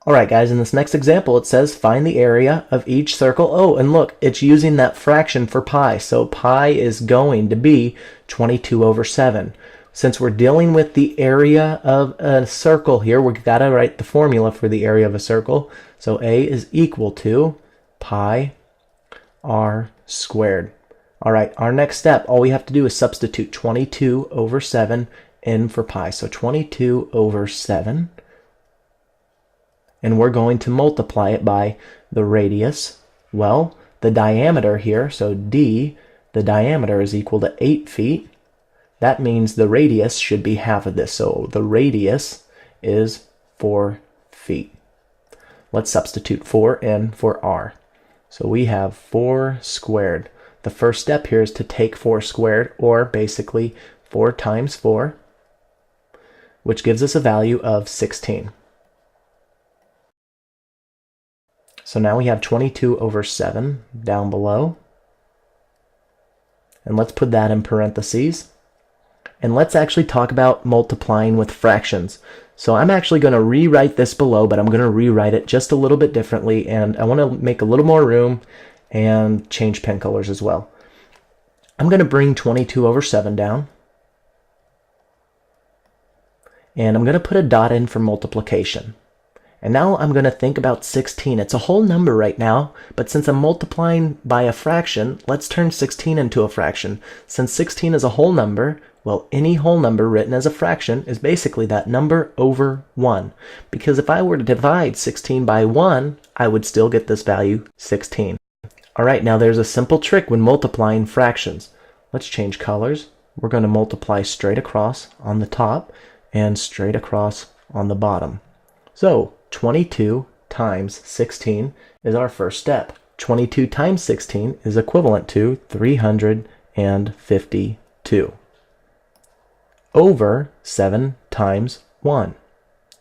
Alright guys, in this next example it says find the area of each circle. Oh, and look, it's using that fraction for pi. So pi is going to be 22 over 7. Since we're dealing with the area of a circle here, we've got to write the formula for the area of a circle. So A is equal to pi r squared. Alright, our next step, all we have to do is substitute 22 over 7 in for pi. So 22 over 7. And we're going to multiply it by the radius. Well, the diameter here, so D, the diameter is equal to 8 feet. That means the radius should be half of this. So the radius is 4 feet. Let's substitute 4 in for r. So we have 4 squared. The first step here is to take 4 squared, or basically 4 times 4, which gives us a value of 16. So now we have 22 over 7 down below. And let's put that in parentheses. And let's actually talk about multiplying with fractions. So I'm actually going to rewrite this below, but I'm going to rewrite it just a little bit differently. And I want to make a little more room and change pen colors as well. I'm going to bring 22 over 7 down. And I'm going to put a dot in for multiplication. And now I'm going to think about 16. It's a whole number right now, but since I'm multiplying by a fraction, let's turn 16 into a fraction. Since 16 is a whole number, well, any whole number written as a fraction is basically that number over 1. Because if I were to divide 16 by 1, I would still get this value, 16. Alright, now there's a simple trick when multiplying fractions. Let's change colors. We're going to multiply straight across on the top and straight across on the bottom. So 22 times 16 is our first step. 22 times 16 is equivalent to 352 over 7 times 1.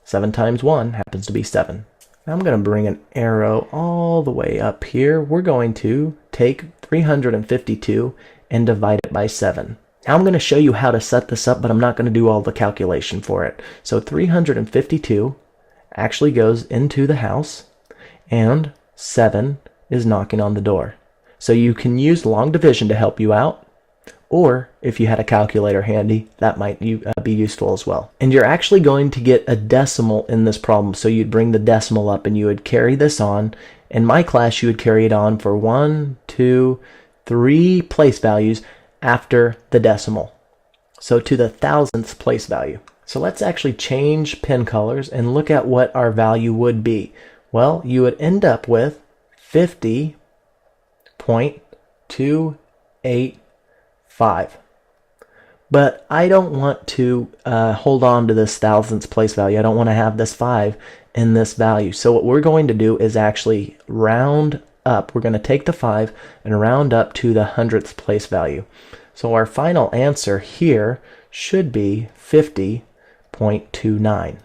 7 times 1 happens to be 7. Now I'm going to bring an arrow all the way up here. We're going to take 352 and divide it by 7. Now I'm going to show you how to set this up, but I'm not going to do all the calculation for it. So 352 actually goes into the house, and 7 is knocking on the door. So you can use long division to help you out, or if you had a calculator handy, that might be useful as well. And you're actually going to get a decimal in this problem, so you'd bring the decimal up and you would carry this on. In my class, you would carry it on for 1, 2, 3 place values after the decimal. So to the thousandth place value. So let's actually change pen colors and look at what our value would be. Well, you would end up with 50.285. But I don't want to hold on to this thousandth place value. I don't want to have this 5 in this value. So what we're going to do is actually round up. We're going to take the 5 and round up to the 100th place value. So our final answer here should be 50.29.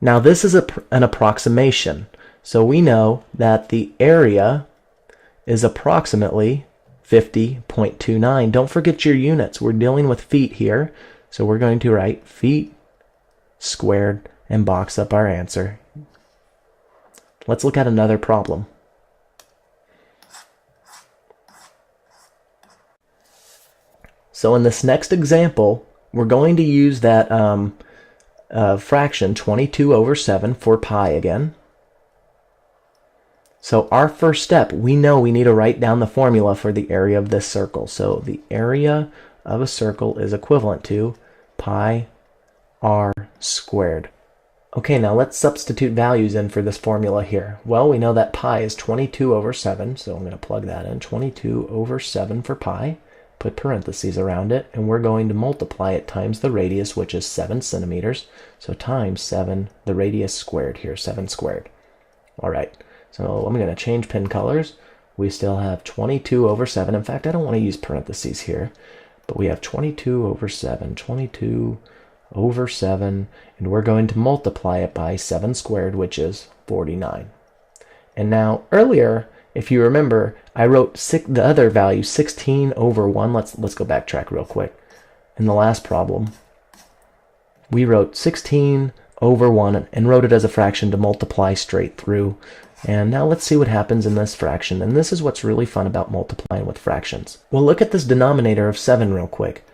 Now this is an approximation. So we know that the area is approximately 50.29. Don't forget your units. We're dealing with feet here. So we're going to write feet squared and box up our answer. Let's look at another problem. So in this next example, we're going to use that fraction 22 over 7 for pi again. So our first step, we know we need to write down the formula for the area of this circle. So the area of a circle is equivalent to pi r squared. Okay, now let's substitute values in for this formula here. Well, we know that pi is 22 over 7, so I'm going to plug that in. 22 over 7 for pi. Put parentheses around it, and we're going to multiply it times the radius, which is 7 centimeters. So times 7, the radius squared here, 7 squared. All right, so I'm going to change pen colors. We still have 22 over 7. In fact, I don't want to use parentheses here, but we have 22 over 7, 22 over 7, and we're going to multiply it by 7 squared, which is 49. And now earlier, if you remember, I wrote the other value, 16 over 1. Let's go backtrack real quick. In the last problem, we wrote 16 over 1 and wrote it as a fraction to multiply straight through. And now let's see what happens in this fraction. And this is what's really fun about multiplying with fractions. Well, look at this denominator of 7 real quick.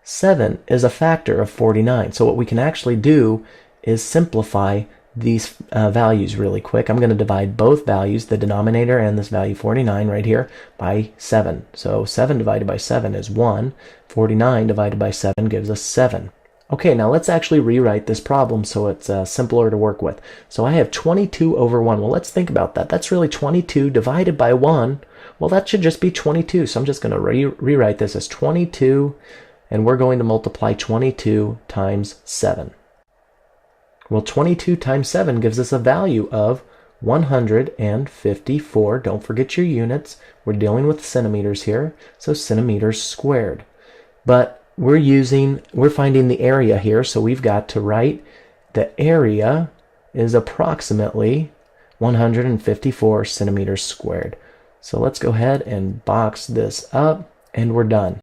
7 is a factor of 49. So what we can actually do is simplify these values really quick. I'm going to divide both values, the denominator and this value 49 right here, by 7. So 7 divided by 7 is 1. 49 divided by 7 gives us 7. Okay, now let's actually rewrite this problem so it's simpler to work with. So I have 22 over 1. Well, let's think about that. That's really 22 divided by 1. Well, that should just be 22. So I'm just going to rewrite this as 22, and we're going to multiply 22 times 7. Well, 22 times 7 gives us a value of 154. Don't forget your units. We're dealing with centimeters here, so centimeters squared. But we're finding the area here, so we've got to write the area is approximately 154 centimeters squared. So let's go ahead and box this up, and we're done.